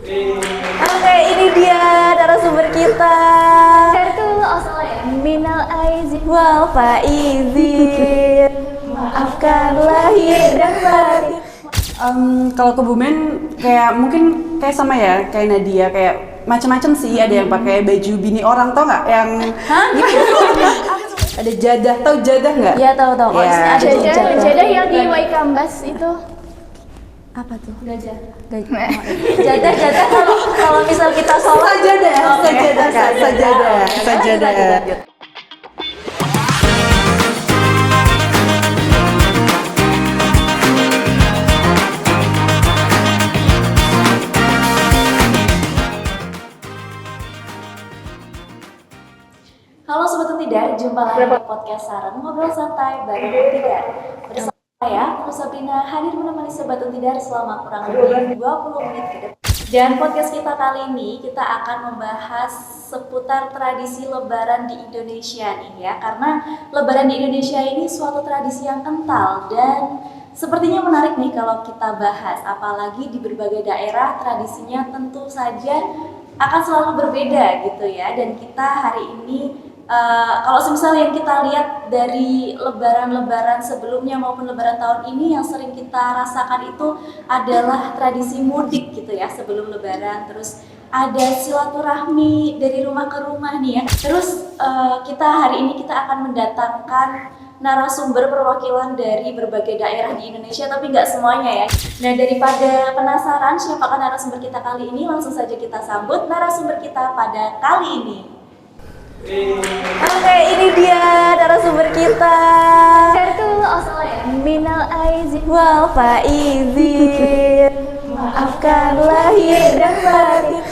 Oke, ini dia narasumber kita. Minal aizin Wal faizin, maafkan lahir dan batin. Kalau Kebumen kayak mungkin kayak sama ya, kayak Nadia, kayak macam-macam sih. Ada yang pakai baju bini orang, tau nggak? Yang ada jadah, tau jadah nggak? Iya tahu. Oh, Ya. di sini ada jadah yang di Waikambas itu apa tuh? gajah. Jadah kalau misal kita sholat Sajadah. Halo Sobat Untidar, jumpa lagi di podcast Saran Ngobrol Santai bareng Untidar. Bersama saya, Nur Sabrina, hadir menemani Sobat Untidar selama kurang lebih 20 menit ke depan. Dan podcast kita kali ini, kita akan membahas seputar tradisi Lebaran di Indonesia nih ya. Karena Lebaran di Indonesia ini suatu tradisi yang kental dan sepertinya menarik nih kalau kita bahas. Apalagi di berbagai daerah tradisinya tentu saja akan selalu berbeda gitu ya. Dan kita hari ini kalau semisal yang kita lihat dari lebaran-lebaran sebelumnya maupun lebaran tahun ini, yang sering kita rasakan itu adalah tradisi mudik gitu ya sebelum lebaran. Terus ada silaturahmi dari rumah ke rumah nih ya. Terus kita hari ini kita akan mendatangkan narasumber perwakilan dari berbagai daerah di Indonesia, tapi nggak semuanya ya. Nah, daripada penasaran siapakah narasumber kita kali ini, langsung saja kita sambut narasumber kita pada kali ini. Oke, ini dia narasumber kita. Minal aizin Wal faizin, maafkan lahir dan batin.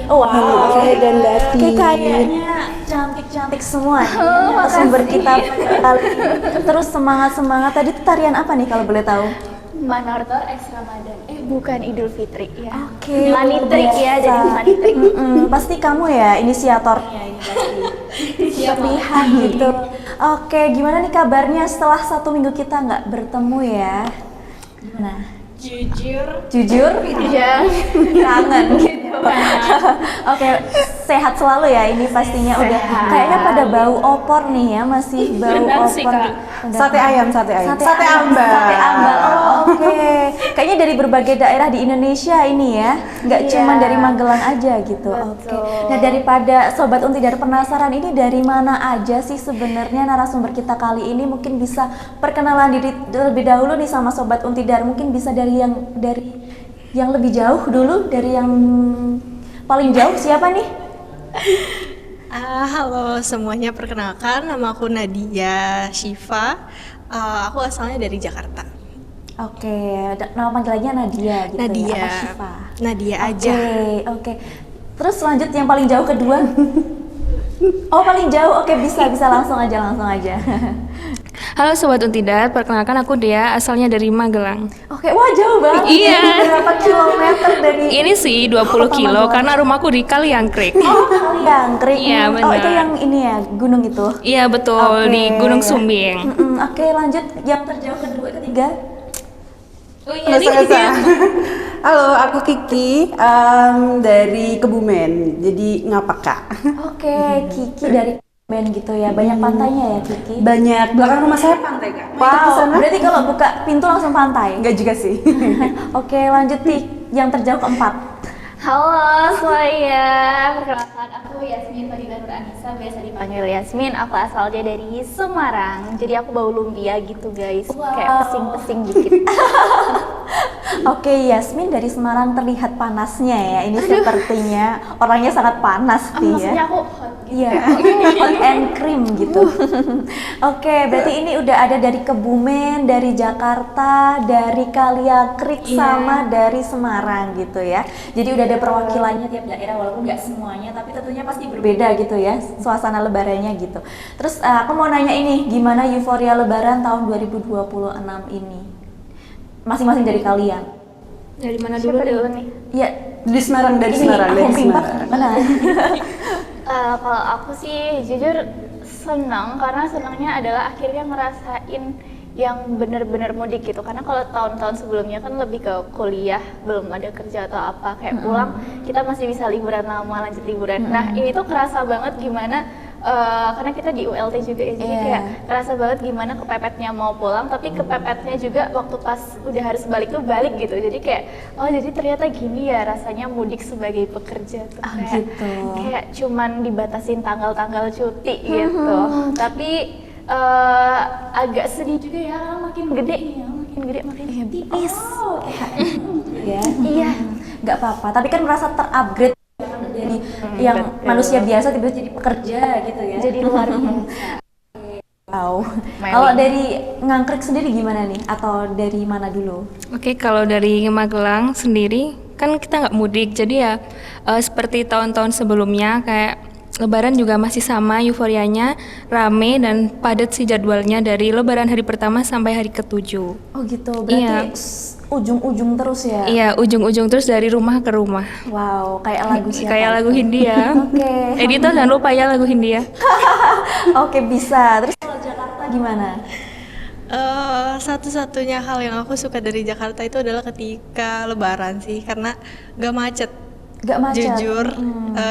Wow, dan batin. Kayaknya cantik-cantik semua nih narasumber kita kali ini. Terus semangat. Tadi tuh tarian apa nih kalau boleh tahu? Manortor X Ramadan. Bukan Idul Fitri ya. Oke, Money trick ya, jadi money trick. Pasti kamu ya inisiatornya ini pasti. Terlihat gitu. Oke, gimana nih kabarnya setelah 1 minggu kita nggak bertemu ya? Gimana? Jujur? Ya. Kangen gitu. Oke, sehat selalu ya ini pastinya. Udah kayaknya pada bau opor nih ya, masih bau opor. Sate ayam. Sate ambal. Oh, oke. Kayaknya dari berbagai daerah di Indonesia ini ya, nggak cuma dari Magelang aja gitu. Oke. Nah, daripada Sobat Untidar penasaran ini dari mana aja sih sebenarnya narasumber kita kali ini, mungkin bisa perkenalan diri terlebih dahulu nih sama Sobat Untidar. Mungkin bisa dari yang lebih jauh dulu, dari yang paling jauh siapa nih? Halo semuanya, perkenalkan nama aku Nadia Syifa. Aku asalnya dari Jakarta. Oke, nama panggilannya Nadia gitu Nadia. ya, apa Syifa? Nadia aja. Oke. Terus lanjut yang paling jauh kedua. Oh, paling jauh. Oke, bisa langsung aja. Halo Sobat Untidar, perkenalkan aku Dea, asalnya dari Magelang. Oke, wah jauh banget. Iya. Berapa kilometer dari Ini sih 20 kilo karena rumahku di Kaliangkrik. Oh, Kaliangkrik. Iya, Oh, benar. itu yang ini ya, gunung itu. Iya betul, Oke, di Gunung ya. Sumbing. Oke, lanjut yang terjauh kedua, ketiga. Oh iya, Halo, aku Kiki dari Kebumen. Jadi ngapa Kak? Oke, Kiki dari Kebumen gitu ya. Banyak pantainya ya, Kiki. Banyak, belakang rumah saya pantai Kak. Mau ikut ke Wow, sana? berarti kalau buka pintu langsung pantai. Enggak juga sih. Oke, lanjut nih yang terjauh keempat. Halo semuanya, perkenalkan aku Yasmin Fadila Nur Anissa, biasa dipanggil Yasmin. Aku asalnya dari Semarang, jadi aku bau lumpia gitu guys, kayak pesing-pesing dikit. Oke, Yasmin dari Semarang, terlihat panasnya ya. Ini sepertinya orangnya sangat panas nih ya. Maksudnya aku hot gitu. Iya, hot and cream gitu. Oke, berarti ini udah ada dari Kebumen, dari Jakarta, dari Kaliangkrik, sama dari Semarang gitu ya. Jadi udah ada perwakilannya tiap daerah, walaupun nggak semuanya, tapi tentunya pasti berbeda gitu ya suasana lebarannya gitu. Terus aku mau nanya ini, gimana euforia lebaran tahun 2026 ini? Masing-masing dari kalian. Dari mana Siapa dulu nih? Iya, Dari Semarang, dari ini Semarang, aku dari Pimpak. Semarang. Mana? Kalau aku sih jujur senang, karena senangnya adalah akhirnya ngerasain yang bener-bener mudik gitu, karena kalau tahun-tahun sebelumnya kan lebih ke kuliah, belum ada kerja atau apa, kayak pulang kita masih bisa liburan lama, lanjut liburan. Nah ini tuh kerasa banget gimana, karena kita di ULT juga ya, jadi kayak kerasa banget gimana kepepetnya mau pulang, tapi kepepetnya juga waktu pas udah harus balik tuh balik gitu. Jadi kayak oh jadi ternyata gini ya rasanya mudik sebagai pekerja tuh, kayak cuman dibatasin tanggal-tanggal cuti gitu. Tapi agak sedih juga ya, makin gede nih ya, makin tipis. Ya. Iya, Nggak apa-apa, tapi kan merasa terupgrade dari yang manusia biasa tiba-tiba jadi pekerja gitu ya. jadi luar biasa. Wow. Meli. Kalau dari Ngangkrik sendiri gimana nih? Atau dari mana dulu? Oke, kalau dari Magelang sendiri kan kita nggak mudik, jadi ya seperti tahun-tahun sebelumnya kayak Lebaran juga masih sama euforianya, rame dan padat sih jadwalnya dari Lebaran hari pertama sampai hari ke-7. Oh gitu, berarti Iya. ujung-ujung terus ya? Iya, ujung-ujung terus dari rumah ke rumah. Wow, kayak lagu siapa? Kayak lagu Hindia. Oke. Editor jangan lupa ya lagu Hindia. Oke, bisa. Terus kalau Jakarta gimana? Satu-satunya hal yang aku suka dari Jakarta itu adalah ketika Lebaran sih, karena gak macet. Gak macet? Jujur,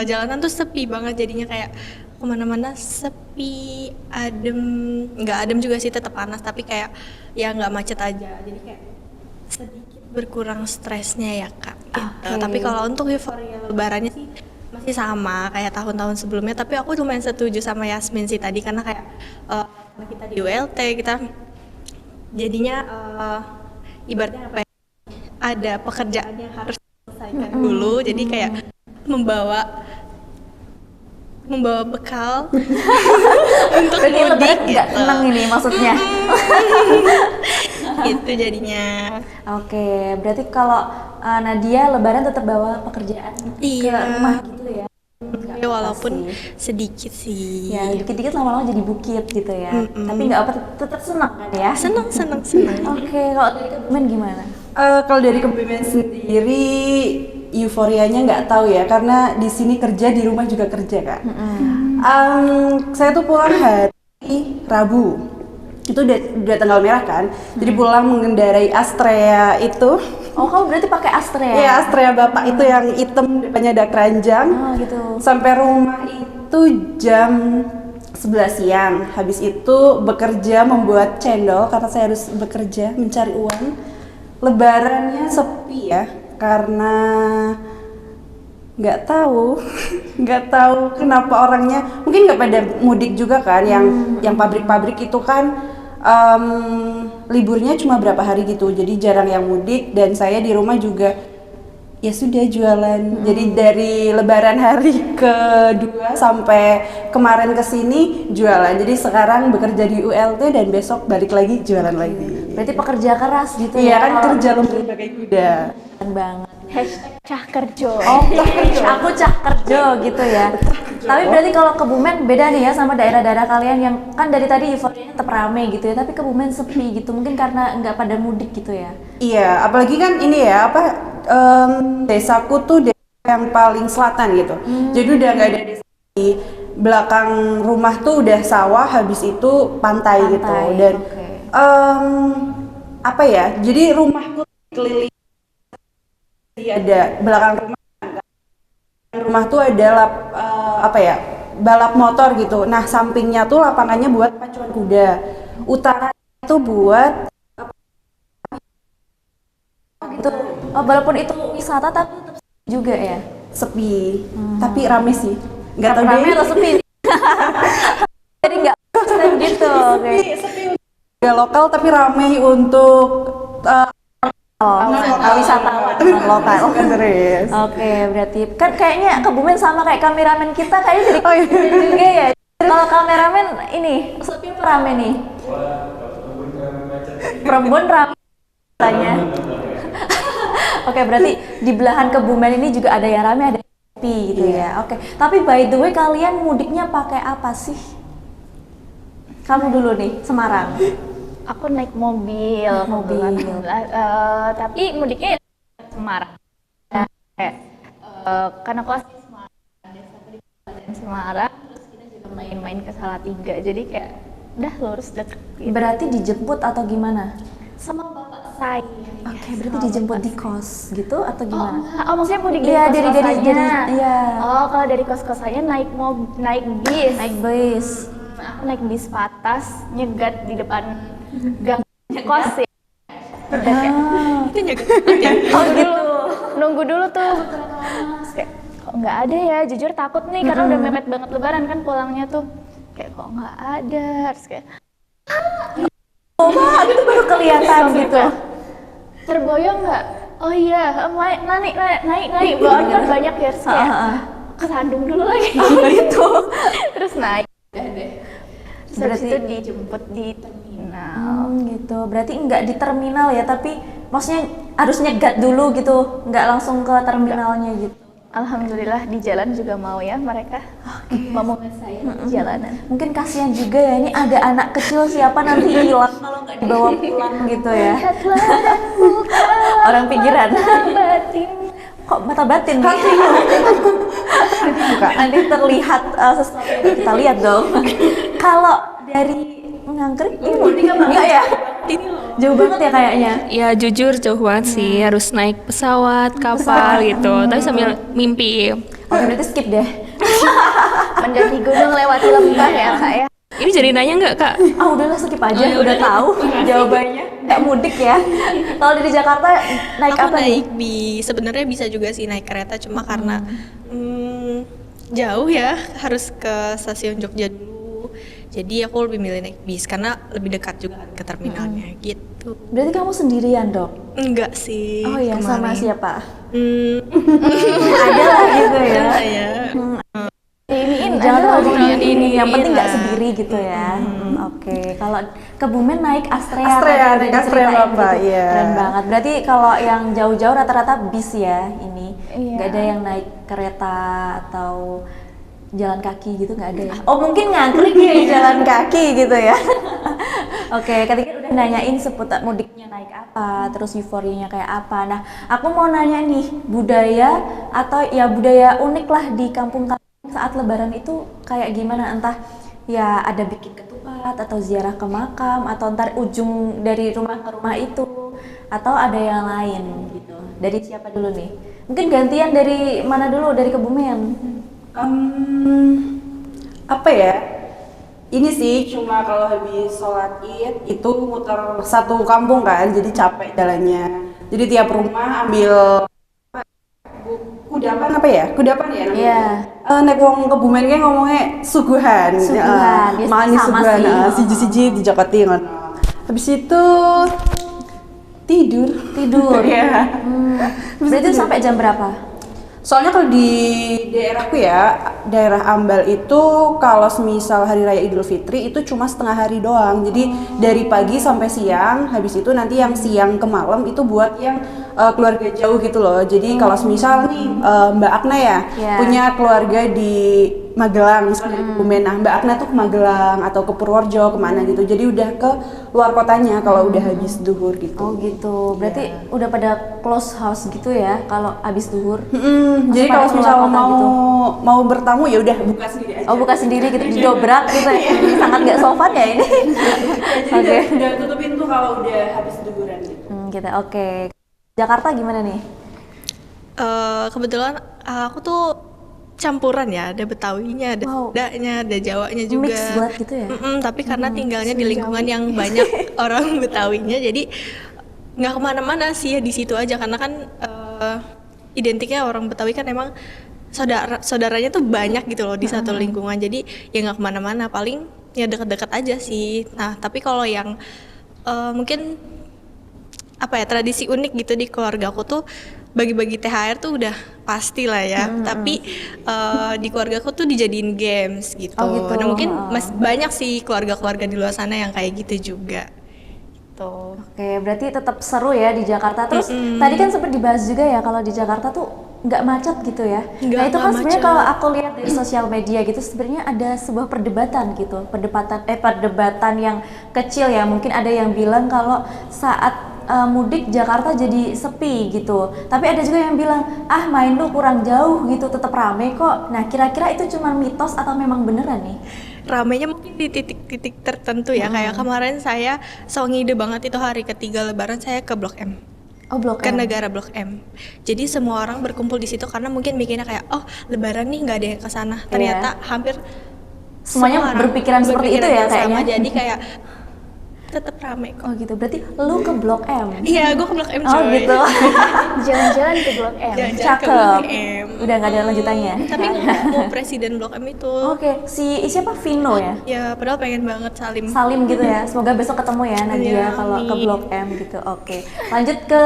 jalanan tuh sepi banget, jadinya kayak kemana-mana sepi, adem, nggak adem juga sih, tetap panas, tapi kayak ya nggak macet aja, jadi kayak sedikit berkurang stresnya ya kak. Gitu. Tapi kalau untuk euforia Lebarannya sih masih sama kayak tahun-tahun sebelumnya, tapi aku lumayan setuju sama Yasmin sih tadi, karena kayak karena kita di ULT kita jadinya ibaratnya apa ya, ada pekerjaan yang harus diselesaikan dulu, jadi kayak membawa bekal untuk Berarti mudik Lebaran nggak gitu. tenang ini maksudnya? Gitu jadinya. Oke, berarti kalau Nadia Lebaran tetap bawa pekerjaan ke rumah gitu ya? Ya, walaupun sedikit sih. Ya, dikit-dikit lama-lama jadi bukit gitu ya. Tapi nggak apa, tetap senang kan ya? Seneng. Oke, kalau dari Kebumen gimana? Kalau dari Kebumen sendiri euforianya nggak tahu ya, karena di sini kerja, di rumah juga kerja kak. Saya tuh pulang hari Rabu, itu udah tanggal merah kan, jadi pulang mengendarai Astrea itu. Oh, kamu berarti pakai Astrea? Iya, Astrea bapak itu yang hitam, depannya ada keranjang. Oh, gitu. Sampai rumah itu jam 11 siang. Habis itu bekerja membuat cendol karena saya harus bekerja mencari uang. Lebarannya sepi ya, karena nggak tahu kenapa orangnya mungkin nggak pada mudik juga kan, yang pabrik-pabrik itu kan liburnya cuma berapa hari gitu, jadi jarang yang mudik, dan saya di rumah juga ya sudah jualan. Jadi dari Lebaran hari kedua sampai kemarin kesini jualan, jadi sekarang bekerja di ULT dan besok balik lagi jualan lagi. Berarti pekerja keras gitu Iya ya? kan, Kalau- kerja lembur pakai kuda. Keren banget. Cah kerjo. Oh, aku cah kerja gitu ya. Tapi berarti kalau Kebumen beda nih ya sama daerah-daerah kalian yang kan dari tadi euforianya tetap rame gitu ya, tapi Kebumen sepi gitu. Mungkin karena nggak pada mudik gitu ya. Iya, apalagi kan ini ya desaku tuh desa yang paling selatan gitu. Jadi udah nggak ada desa di belakang rumah tuh udah sawah, habis itu pantai gitu. Dan oke. apa ya? Jadi rumahku keliling ada belakang rumah tuh ada balap motor gitu. Nah, sampingnya tuh lapangannya buat pacuan kuda. Utara itu buat Gitu. Oh, walaupun itu wisata tapi tetap sepi juga ya. sepi, tapi rame sih. Nggak tahu Rame deh. atau sepi? Jadi nggak konsisten gitu. Oke. Nggak lokal tapi rame untuk Wisatawan lokal. Serius. Oke, berarti kan kayaknya Kebumen sama kayak kameramen kita kayaknya jadi juga ya. Kalau kameramen ini sepi apa rame nih? Perempuan rame katanya. Oke, berarti di belahan Kebumen ini juga ada yang rame, ada yang sepi gitu ya. Oke, tapi by the way kalian mudiknya pakai apa sih? Kamu dulu nih, Semarang. Aku naik mobil. Tapi mudiknya ya Semarang. Karena aku asli Semarang, desa aku di Kabupaten Semarang, terus kita juga main-main ke Salatiga. Jadi kayak udah lurus deket gitu. Berarti dijemput atau gimana? Sama bapak saya. Oke, berarti dijemput di kos gitu atau Oh, gimana? enggak. Oh, maksudnya mudik Iya, dari kos-kosannya. iya. Oh, kalau dari kos-kosannya naik bis. Naik bis. Aku naik bis patas, nyegat di depan gang kos ya. Udah kayak, Itu nyegat ya. oh gitu. Nunggu dulu tuh beberapa lama. Terus kayak, kok nggak ada ya? Jujur takut nih karena udah mepet banget lebaran kan pulangnya tuh. Kayak kok nggak ada. Terus kayak Oh, Pak, itu baru kelihatan gitu. terboyong nggak? Oh iya, naik. Bawaan kan banyak ya. Terus kayak kesandung dulu lagi. Gitu. Terus naik. Udah deh. Terus habis Berarti- itu dijemput di terminal. Gitu. Berarti nggak di terminal ya, tapi maksudnya harus nyegat dulu gitu, nggak langsung ke terminalnya gitu. Alhamdulillah di jalan juga mau ya mereka. Mau saya di jalanan. Mungkin kasihan juga ya, ini ada anak kecil siapa nanti hilang kalau nggak dibawa pulang gitu ya. Lihatlah dan buka Orang pikiran. batin. Kok mata batin nih? Nanti terlihat sesuatu yang kita lihat dong. Kalau dari ngangkrik ini enggak ya? Jauh banget ya kayaknya. Ya jujur jauh banget sih, harus naik pesawat, kapal gitu, tapi sambil mimpi. Oke, berarti skip deh. Mendaki gunung lewati lembah ya kak ya. Ini jadi nanya nggak kak? Ah udahlah skip aja, udah tahu jawabannya. Nggak mudik ya. Kalau dari Jakarta naik Aku apa nih? naik bis. Sebenarnya bisa juga sih naik kereta, cuma karena jauh ya, harus ke stasiun Jogja dulu. Jadi aku lebih milih naik bis karena lebih dekat juga kan ke terminalnya gitu. Berarti kamu sendirian dong? Enggak sih. Oh iya, sama kemarin. siapa? Hmm, Ada lah gitu ya. enggak ya. Iniin Jangan aja terlalu ngomongin ini, yang penting nggak lah. sendiri gitu ya. Oke, kalau ke Bumen naik Astrea. Astrea, tadi udah naik Astrea diceritain Bapak, iya. Keren banget. Berarti kalau yang jauh-jauh rata-rata bis ya ini. Iya. Nggak ada yang naik kereta atau jalan kaki gitu, nggak ada ya? Oh mungkin ngantri ya jalan kaki gitu ya. Oke, ketika udah nanyain seputar mudiknya naik apa, terus euforianya kayak apa. Nah, aku mau nanya nih, budaya atau ya budaya unik lah di kampung kalian saat lebaran itu kayak gimana? Entah ya ada bikin ketupat atau ziarah ke makam atau ntar ujung dari rumah ke rumah itu atau ada yang lain gitu. Dari siapa dulu nih? Mungkin gantian dari mana dulu? Dari Kebumen. Apa ya? Ini sih cuma kalau habis sholat id itu muter satu kampung kan, jadi capek jalannya. Jadi tiap rumah ambil kudapan apa ya? Kudapan ya namanya? Iya. Nek wong Kebumen kayak ngomongnya suguhan. Suguhan, biasanya manis sama suguhan, sih. siji-siji dijokoti ngono. Habis itu tidur. Iya. Berarti sampai jam berapa? Soalnya kalau di daerahku ya, daerah Ambal itu kalau semisal hari raya Idul Fitri itu cuma setengah hari doang. Jadi dari pagi sampai siang, habis itu nanti yang siang ke malam itu buat yang keluarga jauh gitu loh. Jadi kalau semisal nih Mbak Akna ya Iya. punya keluarga di Magelang, misalnya di Kebumen. Nah, Mbak Akna tuh ke Magelang atau ke Purworejo kemana gitu. Jadi udah ke luar kotanya kalau udah habis duhur gitu. Oh gitu. Berarti udah pada close house gitu ya kalau habis duhur. Jadi pada kalau keluar misal kota mau gitu? mau bertamu ya udah buka sendiri aja. Oh buka sendiri gitu, didobrak gitu ya. Ini sangat nggak sopan ya ini. Oke. Udah tutup pintu kalau udah habis duhuran gitu. Gitu. Oke. Jakarta gimana nih? Kebetulan aku tuh campuran ya, ada Betawinya, ada Wow. Sundanya, ada Jawanya juga. Mix banget gitu ya? Tapi karena tinggalnya di lingkungan yang banyak orang Betawinya, jadi nggak kemana-mana sih ya di situ aja karena kan identiknya orang Betawi kan emang saudaranya tuh banyak gitu loh di satu lingkungan, jadi ya nggak kemana-mana, paling ya dekat-dekat aja sih. Nah tapi kalau yang mungkin apa ya tradisi unik gitu di keluarga aku tuh bagi-bagi THR tuh udah pasti lah ya. Tapi di keluarga aku tuh dijadiin games gitu. Oh, gitu. Nah mungkin banyak sih keluarga-keluarga di luar sana yang kayak gitu juga. Gitu. Oke, berarti tetap seru ya di Jakarta. Terus tadi kan sempat dibahas juga ya kalau di Jakarta tuh nggak macet gitu ya. Nah itu kan nggak sebenarnya macet. kalau aku lihat dari sosial media gitu sebenarnya ada sebuah perdebatan gitu, perdebatan yang kecil ya. Mungkin ada yang bilang kalau saat mudik Jakarta jadi sepi gitu. Tapi ada juga yang bilang main lu kurang jauh gitu, tetap rame kok. Nah kira-kira itu cuma mitos atau memang beneran nih? Ramenya mungkin di titik-titik tertentu ya. Kayak kemarin saya ngide banget itu hari ketiga Lebaran saya ke Blok M. Oh, Blok Ke M. negara Blok M. Jadi semua orang berkumpul di situ karena mungkin mikirnya kayak oh Lebaran nih nggak ada yang kesana. Ternyata hampir Semuanya semua orang berpikiran seperti itu ya yang sama. kayaknya. Jadi kayak tetap rame kok. Oh gitu, berarti lu ke Blok M? Iya, gue ke Blok M Oh coy. gitu. Jalan-jalan ke Blok M. Jalan-jalan ke Cakep. Blok M. Udah gak ada lanjutannya? Tapi mau presiden Blok M itu. Oke, siapa Vino ya? Ya, padahal pengen banget Salim. Salim gitu ya. Semoga besok ketemu ya Nadia Iya, kalau ke amin. Blok M gitu. Oke. Lanjut ke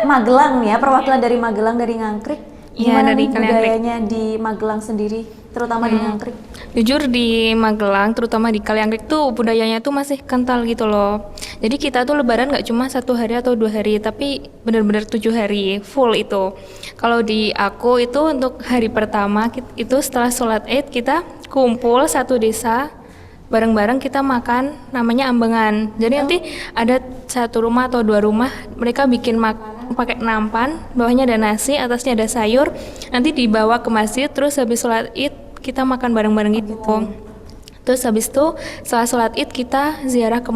Magelang nih ya, perwakilan dari Magelang dari Ngangkrik. Iya, Gimana dari nih Kaliangkrik. budayanya di Magelang sendiri, terutama di Ngangkrik? Jujur di Magelang, terutama di Kaliangkrik tuh budayanya tuh masih kental gitu loh. Jadi kita tuh Lebaran nggak cuma 1 hari atau 2 hari, tapi benar-benar 7 hari full itu. Kalau di aku itu untuk hari pertama itu setelah sholat Id kita kumpul satu desa bareng-bareng kita makan namanya ambengan. Jadi nanti ada 1 rumah atau 2 rumah mereka bikin makan pakai nampan, bawahnya ada nasi, atasnya ada sayur. Nanti dibawa ke masjid, terus habis sholat Id kita makan bareng-bareng gitu. Terus habis itu setelah sholat Id kita ziarah ke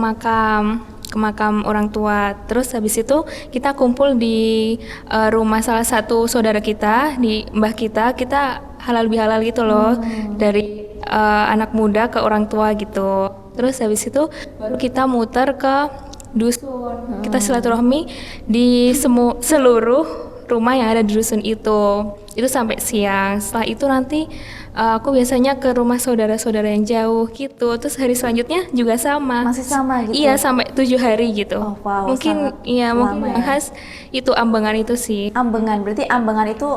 makam orang tua. Terus habis itu kita kumpul di rumah salah satu saudara kita, di mbah kita halal bihalal gitu loh, dari anak muda ke orang tua gitu. Terus habis itu baru kita muter ke dusun. Kita silaturahmi di seluruh rumah yang ada di dusun itu sampai siang. Setelah itu nanti aku biasanya ke rumah saudara-saudara yang jauh gitu. Terus hari selanjutnya juga sama. Masih sama gitu? Iya, sampai 7 hari gitu. Oh, wow, mungkin sangat mungkin lama yang ya. khas itu ambengan itu sih. Ambengan, berarti ambengan itu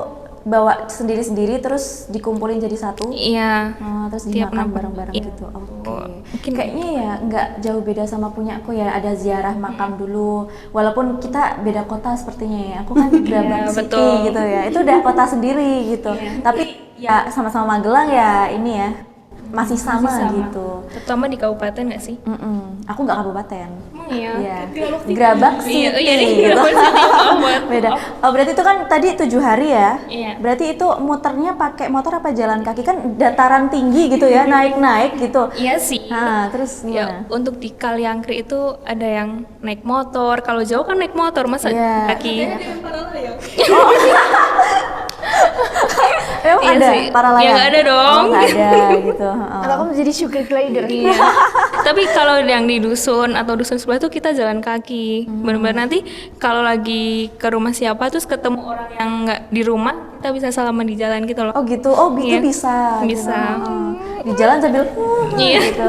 bawa sendiri-sendiri terus dikumpulin jadi satu? Iya. Oh, terus Tiap dimakan nampan. bareng-bareng Iya. gitu. Oke. Mungkin Kayaknya ya nggak jauh beda sama punya aku ya, ada ziarah makam dulu. Walaupun kita beda kota sepertinya ya. Aku kan Grabang City betul. gitu ya. Itu udah kota sendiri gitu. Tapi ya sama-sama Magelang ya ini ya. Masih sama, gitu. Terutama di kabupaten nggak sih? Aku nggak kabupaten. Iya. Iya. Grabak City Iya, gitu. Grabak City, maaf. Beda. Oh, berarti itu kan tadi 7 hari ya? Iya. Berarti itu muternya pakai motor apa jalan kaki? Kan dataran tinggi gitu ya, naik-naik gitu. Iya sih. Nah, terus Ya, gimana? untuk di Kaliangkrik itu ada yang naik motor. Kalau jauh kan naik motor, masa Iya. kaki? Emang Iya ada sih. para layang? Ya, nggak ada dong. Oh, nggak ada gitu. Oh. Atau kamu jadi sugar glider? Iya. Tapi kalau yang di dusun atau dusun sebelah tuh kita jalan kaki. Benar-benar nanti kalau lagi ke rumah siapa terus ketemu orang yang nggak di rumah, kita bisa salaman di jalan gitu loh. Oh gitu, oh itu Iya. bisa. Bisa. Gitu. Di jalan sambil Iya. gitu.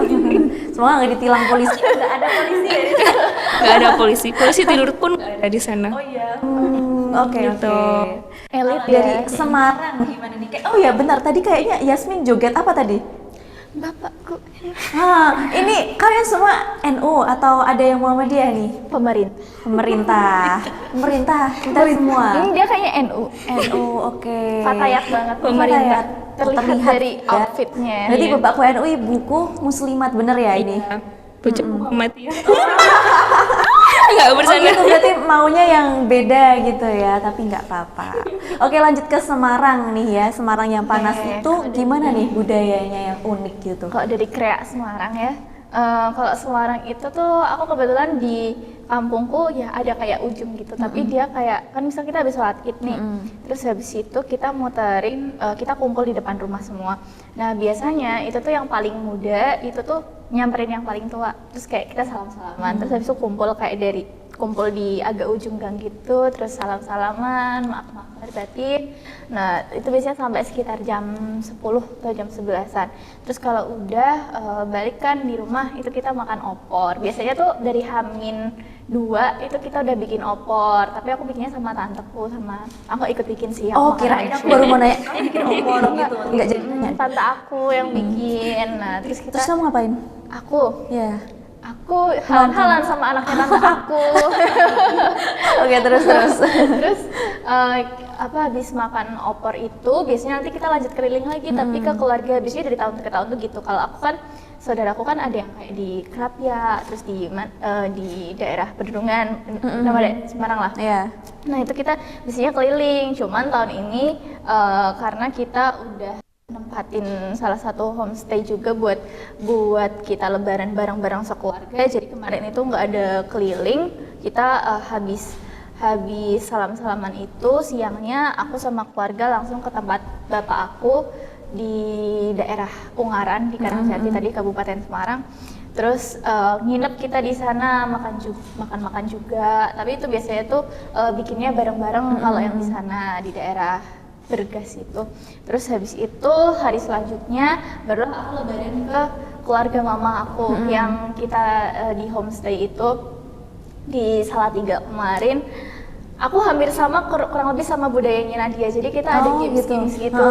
Semoga nggak ditilang polisi. Nggak ada polisi ya. Nggak ada polisi. Polisi tidur pun nggak ada di sana. Oke Gitu. oke. Elit Dari ya. Semarang gimana nih? Oh ya benar, tadi kayaknya Yasmin joget apa tadi? Bapakku Ini kalian semua NU atau ada yang Muhammadiyah nih? pemerintah. Pemerintah kita semua. Ini dia kayaknya NU. NU, oke. Fatayat banget. Pemerintah. Terlihat dari outfitnya. Berarti bapakku NU, ibuku muslimat, bener ya ini? Bocah Muhammadiyah. Nggak Oh bersana. gitu, berarti maunya yang beda gitu ya, tapi nggak apa-apa. Oke, lanjut ke Semarang nih ya. Semarang yang panas itu gimana nih budayanya yang unik gitu? Kalau dari Kreak Semarang ya, kalau Semarang itu tuh aku kebetulan di kampungku ya ada kayak ujung gitu, tapi dia kayak kan misal kita habis sholat id nih, terus habis itu kita muterin, kita kumpul di depan rumah semua. Nah biasanya itu tuh yang paling muda itu tuh nyamperin yang paling tua, terus kayak kita salam-salaman, terus habis itu kumpul di agak ujung gang gitu, terus salam-salaman, maaf-maaf lahir batin. Nah itu biasanya sampai sekitar jam 10 atau jam 11-an. Terus kalau udah balik kan di rumah itu kita makan opor. Biasanya tuh dari Hamin 2 itu kita udah bikin opor, tapi aku bikinnya sama tanteku, sama aku ikut bikin sih. Oh, kirain aku baru mau nanya, kalian bikin opor gitu. Enggak jadi nanya. Tante aku yang bikin. Nah terus kita Terus kamu ngapain? aku Ya. halan-halan sama anaknya tante aku. Oke, terus. Terus habis makan opor itu biasanya nanti kita lanjut keliling lagi, tapi ke keluarga biasanya dari tahun ke tahun tuh gitu. Kalau aku kan saudaraku kan ada yang kayak di Krapia, terus di daerah Pedurungan, nama daerah Semarang lah. Iya. Nah itu kita biasanya keliling, cuman tahun ini karena kita udah nempatin salah satu homestay juga buat kita lebaran bareng-bareng sekeluarga. Jadi kemarin itu nggak ada keliling, kita habis salam-salaman itu siangnya aku sama keluarga langsung ke tempat bapak aku di daerah Ungaran di Karangjati tadi Kabupaten Semarang. Terus nginep kita di sana, makan juga. Tapi itu biasanya tuh bikinnya bareng-bareng kalau yang di sana di daerah Bergas itu. Terus habis itu hari selanjutnya baru aku lebaran ke keluarga mama aku yang kita di homestay itu di Salatiga kemarin. Aku hampir sama kurang lebih sama budayanya Nadia. Jadi kita ada games gitu.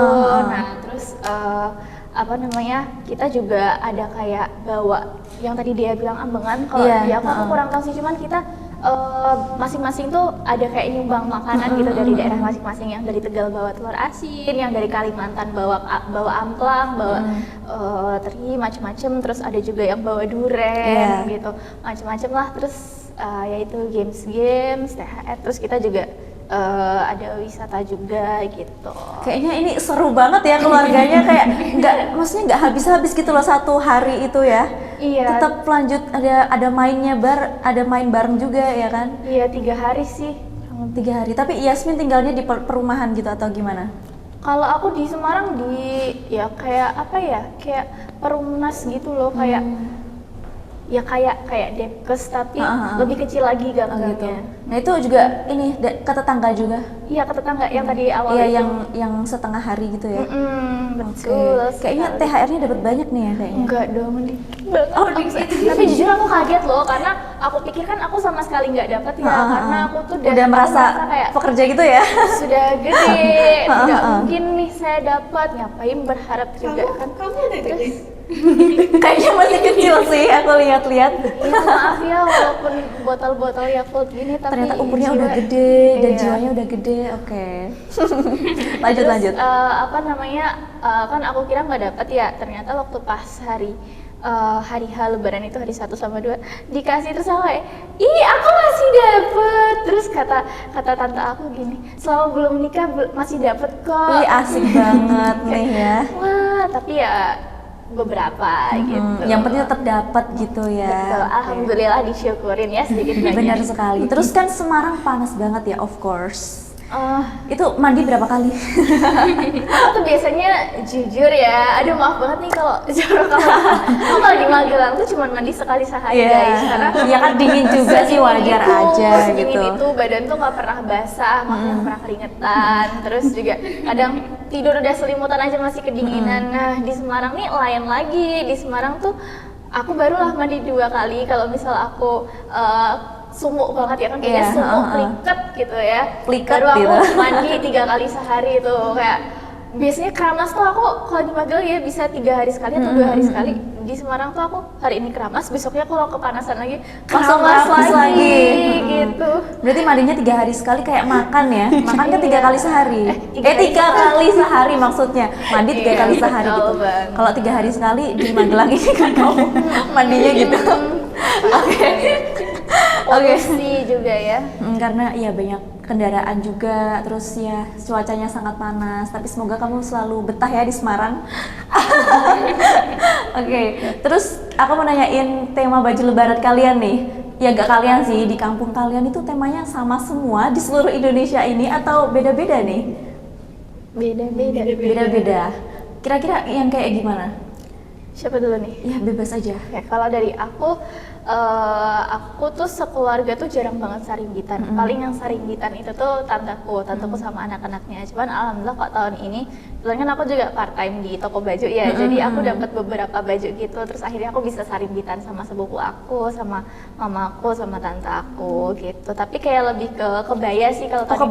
Nah, terus kita juga ada kayak bawa yang tadi dia bilang ambengan. Kalau dia aku kurang tahu sih, cuman kita masing-masing tuh ada kayak nyumbang makanan gitu dari daerah masing-masing. Yang dari Tegal bawa telur asin, yang dari Kalimantan bawa amplang, bawa teri macem-macem, terus ada juga yang bawa duren gitu, macem-macem lah. Terus yaitu games, THR, terus kita juga ada wisata juga gitu. Kayaknya ini seru banget ya keluarganya, kayak maksudnya nggak habis-habis gitu loh satu hari itu ya. Iya. Tetap lanjut, ada mainnya ada main bareng juga ya kan? Iya, 3 hari sih. 3 hari. Tapi Yasmin tinggalnya di perumahan gitu atau gimana? Kalau aku di Semarang kayak perumnas gitu loh, kayak kayak Depkes tapi lebih kecil lagi gangnya. Gitu. Nah itu juga ini ke tetangga juga? Iya, ke tetangga yang tadi awal itu. Iya, yang setengah hari gitu ya? Betul. Kayaknya THR-nya dapat banyak nih ya kayaknya? Enggak dong, dikit. Tapi jujur aku kaget loh, karena aku pikir kan aku sama sekali nggak dapat ya, karena aku tuh udah merasa kayak pekerja gitu ya? Sudah gede, nggak mungkin nih saya dapat, ngapain berharap juga kan. Kamu udah gede? Kayaknya masih kecil sih, aku lihat-lihat. Ya maaf ya, walaupun botol-botol Yakult gini, tapi ternyata umurnya udah gede dan jiwanya udah gede. Oke. lanjut. Kan aku kira nggak dapat ya, ternyata waktu pas hari H Lebaran itu hari 1 sama 2 dikasih, terus aku kayak, ih aku masih dapet. Terus kata tante aku gini, selama belum nikah masih dapet kok. Wih, asik banget nih ya. Wah, tapi ya beberapa gitu. Yang penting tetap dapat gitu ya. Betul, alhamdulillah disyukurin ya sedikit banyak. Benar sekali. Terus kan Semarang panas banget ya, of course. Itu mandi berapa kali? Aku tuh biasanya jujur ya, aduh maaf banget nih kalau jorok. Aku kalau di Magelang tuh cuma mandi sekali sehari guys, karena ya kan dingin juga sih, wajar aja gitu. Dingin itu badan tuh nggak pernah basah, makanya nggak pernah keringetan. Terus juga kadang tidur udah selimutan aja masih kedinginan. Nah di Semarang nih lain lagi. Di Semarang tuh aku barulah mandi 2 kali kalau misal aku sumuk banget ya kan, kayaknya sumuk pliket gitu ya. Baru aku mandi 3 kali sehari itu. Kayak biasanya keramas tuh aku kalau di Magelang ya bisa 3 hari sekali atau 2 hari sekali. Di Semarang tuh aku hari ini keramas, besoknya kalau kepanasan lagi keramas lagi gitu. Berarti mandinya 3 hari sekali, kayak makan ya? Makan kan 3 kali sehari. 3 kali sehari maksudnya. Mandi 3 kali sehari gitu. Kalau 3 hari sekali di Magelang ini kan kamu mandinya gitu. Oke. Juga ya. Karena ya banyak kendaraan juga, terus ya cuacanya sangat panas. Tapi semoga kamu selalu betah ya di Semarang. Oke. Terus aku mau nanyain tema baju lebaran kalian nih. Ya gak kalian sih, di kampung kalian itu temanya sama semua di seluruh Indonesia ini atau beda-beda nih? Beda-beda. Kira-kira yang kayak gimana? Siapa dulu nih? Ya bebas aja. Ya, kalau dari aku tuh sekeluarga tuh jarang banget saringgitan. Paling yang saringgitan itu tuh tanteku sama anak-anaknya. Cuman alhamdulillah kok tahun ini, kebetulan kan aku juga part time di toko baju ya. Jadi aku dapat beberapa baju gitu. Terus akhirnya aku bisa saringgitan sama sepupu aku, sama mamaku, sama tante aku gitu. Tapi kayak lebih ke kebaya sih kalau tadi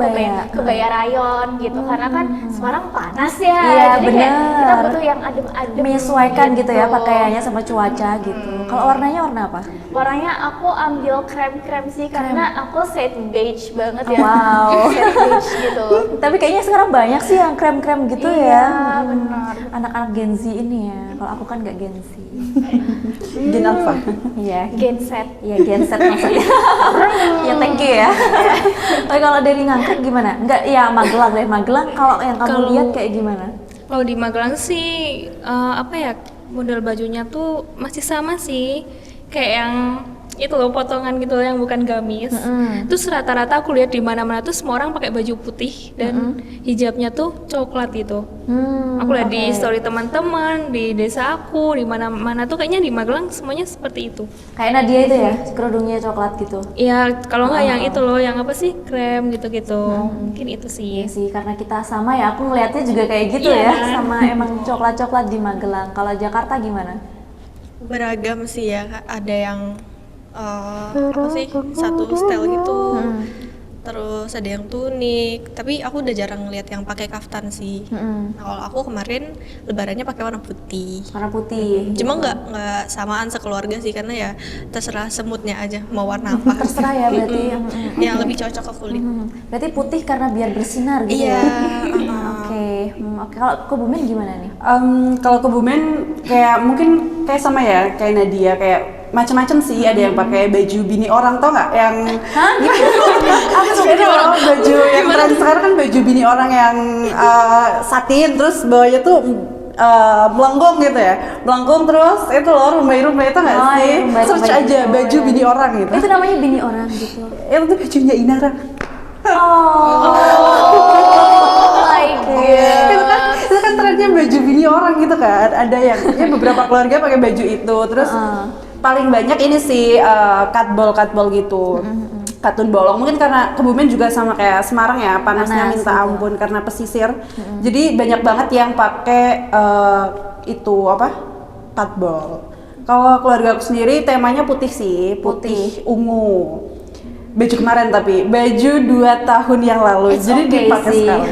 kebaya rayon gitu. Karena kan Semarang panas ya. Iya, jadi kayak kita butuh yang adem-adem. Menyesuaikan gitu ya pakaiannya sama cuaca gitu. Kalau warnanya warna apa? Warnanya aku ambil krem sih, karena aku set beige banget ya. Wow. Set beige gitu. Tapi kayaknya sekarang banyak sih yang krem-krem gitu iya, ya. Benar. Anak-anak Gen Z ini ya. Kalau aku kan nggak Gen Z. Gen Alpha. Iya. Gen Z. Iya, Gen Z maksudnya. Ya thank you ya. Tapi kalau dari ngangkat gimana? Enggak, ya Magelang deh. Magelang kalau yang kamu lihat kayak gimana? Kalau di Magelang sih apa ya, model bajunya tuh masih sama sih, kayak yang itu loh, potongan gitu loh, yang bukan gamis. Terus rata-rata aku lihat di mana-mana tuh semua orang pakai baju putih dan hijabnya tuh coklat gitu. Aku lihat di story teman-teman di desa aku, di mana-mana tuh kayaknya di Magelang semuanya seperti itu. Kayak Nadia itu ya, kerudungnya coklat gitu. Iya, kalau nggak yang itu loh, yang apa sih, krem gitu-gitu. Mungkin itu Iya sih. sih, karena kita sama ya, aku ngeliatnya juga kayak gitu Iya. ya, sama emang coklat-coklat di Magelang. Kalau Jakarta gimana? Beragam sih ya, ada yang apa sih, satu style gitu. Terus ada yang tunik, tapi aku udah jarang ngeliat yang pakai kaftan sih. Nah, kalau aku kemarin lebarannya pakai warna putih. Warna putih. Cuma nggak samaan sekeluarga sih, karena ya terserah semutnya aja mau warna apa. Terserah ya berarti. Yang lebih cocok ke kulit. Berarti putih karena biar bersinar gitu Iya. ya. Oke. Oke. Kalau Kebumen gimana nih? Kalau Kebumen kayak mungkin kayak sama ya, kayak Nadia, kayak macam-macam sih. Ada yang pakai baju bini orang, tau nggak? Yang aku suka loh baju yang tren sekarang kan, baju bini orang yang satin, terus bawahnya tuh melengkung gitu ya, melengkung terus itu loh, rumbai-rumbai, itu nggak Oh, sih? iya, rumbai-rumbai Search aja gitu. baju bini orang gitu. Itu namanya bini orang gitu. Itu tuh bajunya Inara. Itu kan trennya baju bini orang gitu kan. Ada yang ya beberapa keluarga pakai baju itu. Terus paling banyak ini sih katbol gitu. Katun bolong, mungkin karena Kebumen juga sama kayak Semarang ya, panasnya Panas minta gitu. ampun karena pesisir. Jadi banyak banget yang pakai itu apa? Katbol. Kalau keluarga aku sendiri temanya putih sih, putih ungu. Baju kemarin, tapi baju 2 tahun yang lalu, jadi Oke dipakai sih, sekali.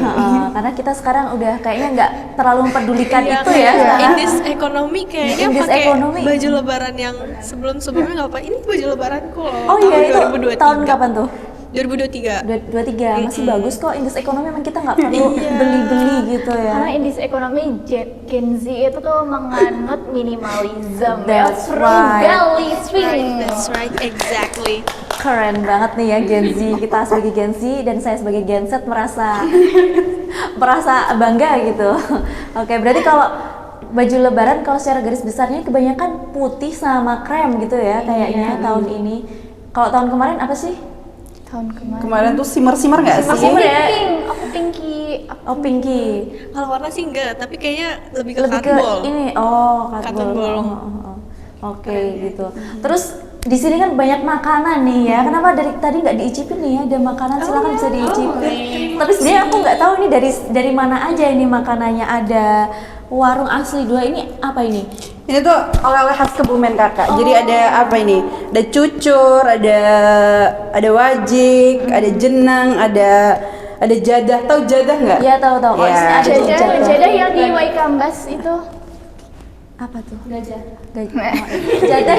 karena kita sekarang udah kayaknya nggak terlalu mempedulikan Iya, itu ya. kayak sekarang. Indis ekonomi kayaknya Indis pakai ekonomi. baju lebaran yang sebelumnya nggak apa. Ini baju lebaranku loh. Oh iya, itu 2023. tahun kapan tuh? 2023. 23 masih bagus kok. Indeks ekonomi emang kita nggak perlu beli-beli gitu ya. Karena indis ekonomi Gen Z itu tuh menganut minimalism, That's frugal right. That's right, exactly. Keren banget nih ya Gen Z. Kita sebagai Gen Z dan saya sebagai Gen Z merasa bangga gitu. Oke, berarti kalau baju lebaran kalau secara garis besarnya kebanyakan putih sama krem gitu ya kayaknya tahun ini. Kalau tahun kemarin apa sih? tahun kemarin. Kemarin tuh simmer-simmer nggak sih? Simmer ya? Aku pinky. Oh, pinky. Kalau warna sih enggak, tapi kayaknya lebih ke Lebih ke katbol. ini, Cotton cotton bolong. Oke, gitu. Terus di sini kan banyak makanan nih ya. Kenapa dari tadi nggak diicipin nih ya? Ada makanan, silakan bisa diicipin. Tapi sebenarnya aku nggak tahu ini dari mana aja ini makanannya. Ada warung asli 2 ini apa ini? Ini tuh oleh-oleh khas Kebumen kakak. Jadi ada apa ini? Ada cucur, ada wajik, ada jenang, ada jadah. Tahu jadah nggak? Iya tahu. Oh, Ya. di sini ada Jadah, jadah yang di Waikambas itu. Apa tuh? Gajah. Jadah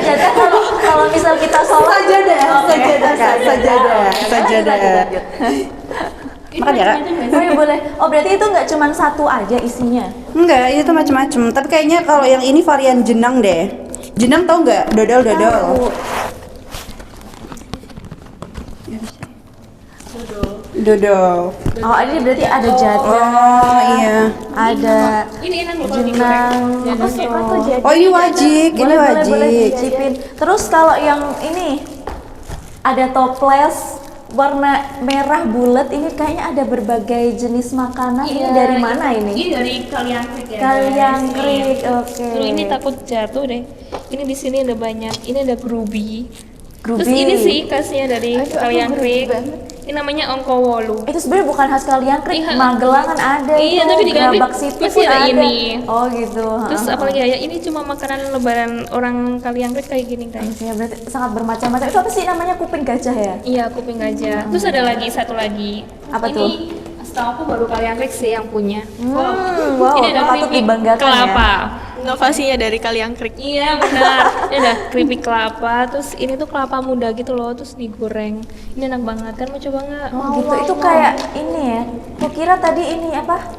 kalau misal kita sholat. Sajadah, sajadah kak, sajadah. Lanjut. Makan ya kak? Oh ya boleh. Oh berarti itu nggak cuma satu aja isinya? Enggak, itu macam-macam. Tapi kayaknya kalau yang ini varian jenang deh. Jenang tahu nggak? Dodol. Dodol. Oh ini berarti ada jadah. Oh iya. Ada Ini enak loh kalau jenang. Aku suka tuh jadah. Oh ini wajik, ini Boleh wajik. dicicipin. Terus kalau yang ini ada toples warna merah bulat, ini kayaknya ada berbagai jenis makanan. Ini dari mana ini? Ini dari Kaliangkrik ya. Kaliangkrik. Oke. Aduh, ini takut jatuh deh. Ini di sini ada banyak. Ini ada grubi. Terus Grubi. ini sih khasnya dari Aduh, aku Kaliangkrik. grubi banget. Ini namanya ongkowolu. Itu sebenarnya bukan khas Kaliangkrik, Iya. Magelang kan ada. Iya, itu. tapi di Kaliangkrik Gerabak City masih pun ada ini. Oh gitu. Terus apalagi ya, ini cuma makanan lebaran orang Kaliangkrik kayak gini guys. Ya berarti sangat bermacam-macam. Itu apa sih namanya, kuping gajah ya? Iya, kuping gajah. Terus ada lagi satu lagi. Apa ini, tuh? setahu aku baru Kaliangkrik sih yang punya. Wow, Ini ada patut keripik dibanggakan kelapa. Inovasinya dari Kaliangkrik. Iya benar. Ini ada keripik kelapa. Terus ini tuh kelapa muda gitu loh. Terus digoreng. Ini enak banget kan? Mau coba nggak? Oh gitu, itu kayak ini ya. Kukira tadi ini apa?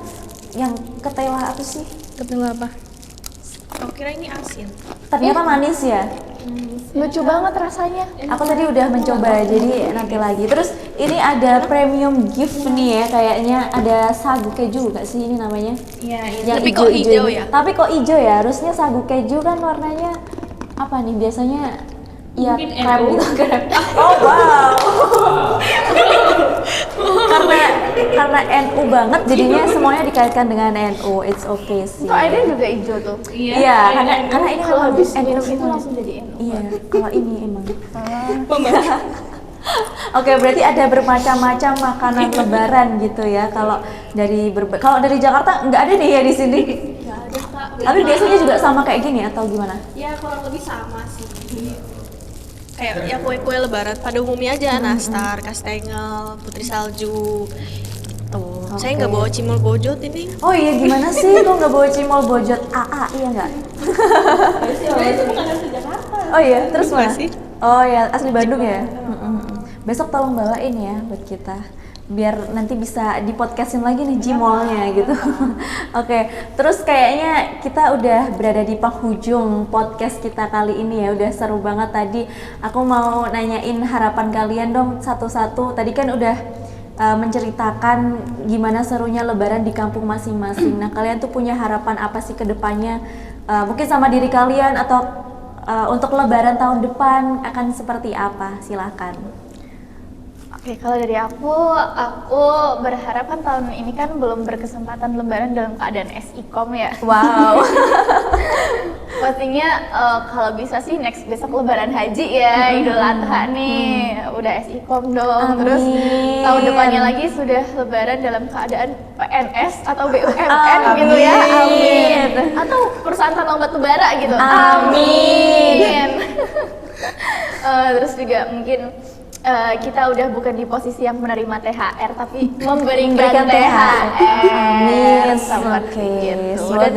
Yang ketela apa sih? Ketela apa? Aku kira ini asin. Ternyata manis ya. Lucu banget rasanya. Aku tadi udah mencoba, jadi nanti lagi. Terus ini ada premium gift nih ya, kayaknya ada sagu keju nggak sih ini namanya? Iya, Yang Tapi kok hijau ini. ya? Tapi kok hijau ya? Harusnya sagu keju kan warnanya apa nih? Biasanya ya krem gitu, krem. Oh wow. karena NU banget jadinya semuanya dikaitkan dengan NU. It's okay sih. Kok airnya juga hijau tuh? Iya, karena ini Kalau memang habis NU minum itu semua. langsung jadi NU. Iya, kalau ini emang. Oke, berarti ada bermacam-macam makanan lebaran gitu ya. Kalau dari Jakarta nggak ada nih ya di sini. Nggak ada Kak. Tapi biasanya juga sama kayak gini atau gimana? Ya kurang lebih sama sih. Kayak ya kue-kue lebaran pada umumnya aja, nastar, kastengel, putri salju. Tuh, saya nggak bawa cimol bojot ini. Oh iya, gimana sih? Kok nggak bawa cimol bojot AA, iya nggak? Itu bukan asli Jakarta. Oh iya, terus Nggak mana? sih? Oh ya, asli Bandung ya? Besok tolong bawain ya buat kita. Biar nanti bisa di podcastin lagi nih jimolnya gitu. Oke, terus kayaknya kita udah berada di penghujung podcast kita kali ini ya. Udah seru banget tadi. Aku mau nanyain harapan kalian dong satu-satu. Tadi kan udah menceritakan gimana serunya lebaran di kampung masing-masing. Nah, kalian tuh punya harapan apa sih ke depannya? Mungkin sama diri kalian atau untuk lebaran tahun depan akan seperti apa? Silakan. Oke, kalau dari aku berharap kan tahun ini kan belum berkesempatan lebaran dalam keadaan SIKOM ya. Wow. Pastinya kalau bisa sih next besok lebaran haji ya, Idul Adha nih, udah SIKOM dong. Amin. Terus tahun depannya lagi sudah lebaran dalam keadaan PNS atau BUMN gitu ya. Amin. Atau perusahaan tambang batu bara gitu. Amin. Terus juga mungkin kita udah bukan di posisi yang menerima THR tapi memberikan THR. Amin. Seperti itu. Semoga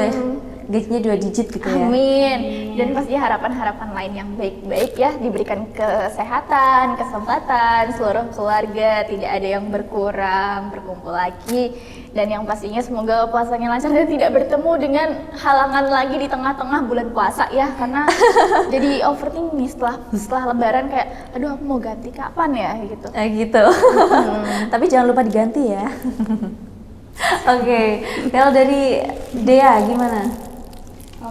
gajinya 2 digit gitu ya. Amin. Dan pasti harapan-harapan lain yang baik-baik ya, diberikan kesehatan, kesempatan, seluruh keluarga tidak ada yang berkurang, berkumpul lagi. Dan yang pastinya semoga puasanya lancar dan tidak bertemu dengan halangan lagi di tengah-tengah bulan puasa ya, karena jadi overthinking setelah lebaran kayak aduh aku mau ganti kapan ya gitu. Gitu. Tapi jangan lupa diganti ya. Oke, kalau dari Dea gimana?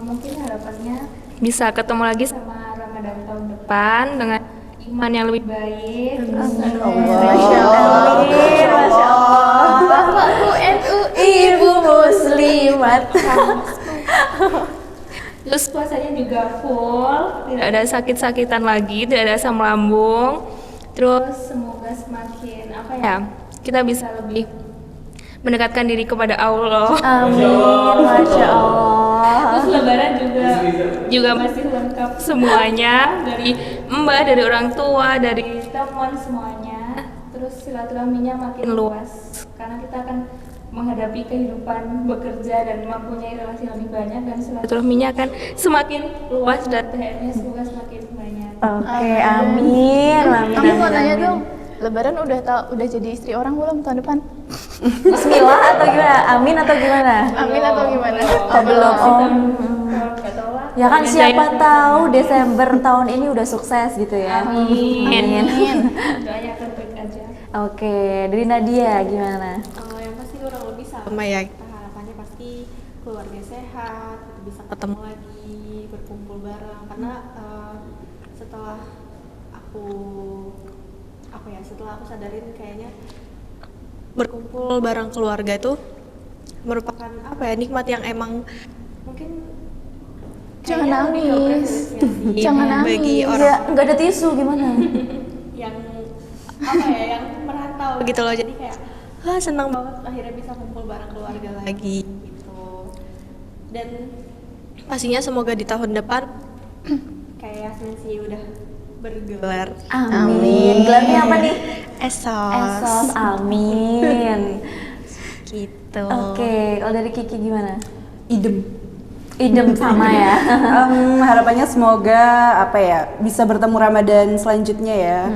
Mungkin harapannya bisa ketemu lagi sama Ramadan tahun depan dengan iman yang lebih baik. Masya Allah. Masya Allah. Bapakku NU, Ibu muslimat. Terus puasanya juga full, tidak ada sakit-sakitan lagi, tidak ada asam lambung. Terus semoga semakin kita bisa lebih mendekatkan diri kepada Allah. Amin. Masya Allah. Terus lebaran juga masih lengkap semuanya, dari mbak, dari orang tua, dari teman semuanya. Terus silaturahminya makin luas karena kita akan menghadapi kehidupan bekerja dan mempunyai relasi lebih banyak, dan silaturahminya akan semakin luas dan THR-nya semoga semakin banyak. Oke, amin. Amin. Aku mau amin, nanya amin. dong, lebaran udah jadi istri orang belum tahun depan? Bismillah atau gimana? Amin atau gimana? Amin atau gimana? Oh, belum. Nggak tahu lah. Ya kan siapa tahu Desember tahun ini udah sukses gitu ya. Amin. Amin. Doanya akan baik aja. Oke, dari Nadia gimana? Yang pasti kurang lebih sama ya. Kita harapannya pasti keluarga sehat, bisa ketemu lagi, berkumpul bareng. Karena setelah aku sadarin kayaknya berkumpul bareng keluarga itu merupakan nikmat yang emang mungkin Jangan kayaknya lebih nangis. keapresiasi Jangan bagi nangis. orang Nggak ada tisu gimana? yang yang merantau gitu loh, jadi kayak senang banget akhirnya bisa kumpul bareng keluarga lagi gitu. Dan pastinya semoga di tahun depan kayak Yasmin sih udah bergelar Amin. Gelarnya apa nih? Esos. Amin. Gitu. Oke, kalau dari Kiki gimana? Idem. Idem sama ya. Harapannya semoga apa ya bisa bertemu Ramadan selanjutnya ya.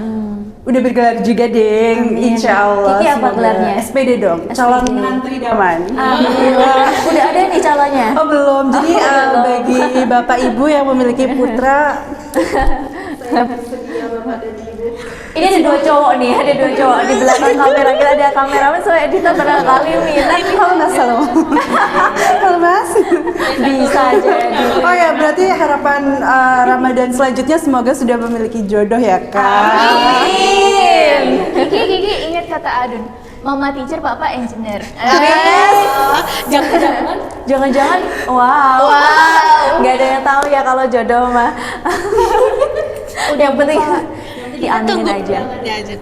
Udah bergelar juga deng, insya Allah. Kiki apa semoga. gelarnya? SPD dong, calon menantu idaman. Alhamdulillah. Udah ada nih calonnya. Oh belum, jadi bagi bapak ibu yang memiliki putra, saya bersedia bapak dan ibu. Ini ada dua cowok nih, ada dua cowok di belakang kamera. Kita ada kameramen sama editor barangkali minat. Kalau nggak salah, kalau mas. Bisa aja. Oh ya, berarti harapan Ramadan selanjutnya semoga sudah memiliki jodoh ya kak. Amin. Gigi ingat kata Adun, mama teacher, papa engineer. Jangan-jangan, wow. Nggak ada yang tahu ya kalau jodoh mah. Yang penting diaminin aja.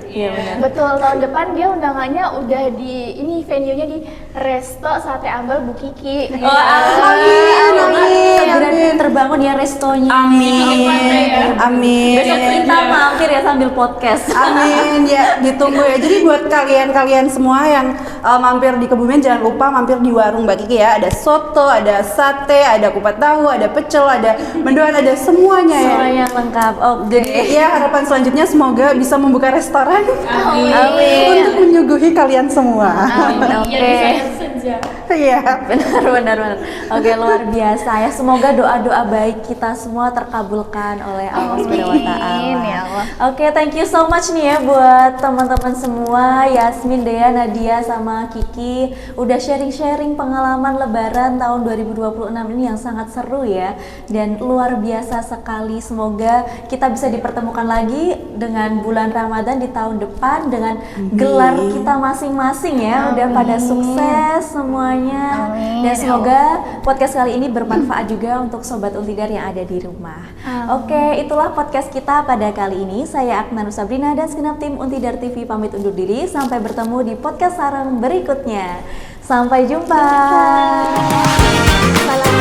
Iya benar. Betul, tahun depan dia undangannya udah di ini venue-nya di Resto Sate Ambal Bu Kiki. Amin. Segera terbangun ya restonya. Amin. Besok kita mampir ya sambil podcast. Amin ya, ditunggu ya. Jadi buat kalian semua yang mampir di Kebumen jangan lupa mampir di warung Mbak Kiki ya. Ada soto, ada sate, ada kupat tahu, ada pecel, ada mendoan, ada semuanya ya. Semuanya lengkap. Oke. Jadi ya harapan selanjutnya semoga bisa membuka restoran Amin. untuk menyuguhi kalian semua. Oke. Iya. Benar. Oke, luar biasa ya. Semoga doa-doa baik kita semua terkabulkan oleh Allah Subhanahu wa taala. Amin, ya Allah. Oke, thank you so much nih ya buat teman-teman semua, Yasmin, Dea, Nadia sama Kiki udah sharing-sharing pengalaman lebaran tahun 2026 ini yang sangat seru ya dan luar biasa sekali. Semoga kita bisa dipertemukan lagi dengan bulan Ramadan di tahun depan dengan gelar kita masing-masing ya. Udah pada sukses semuanya. Dan semoga podcast kali ini bermanfaat juga untuk Sobat Untidar yang ada di rumah. Oke, itulah podcast kita pada kali ini. Saya Aknan Sabrina dan segenap tim Untidar TV pamit undur diri. Sampai bertemu di podcast sarang berikutnya. Sampai jumpa. Salam.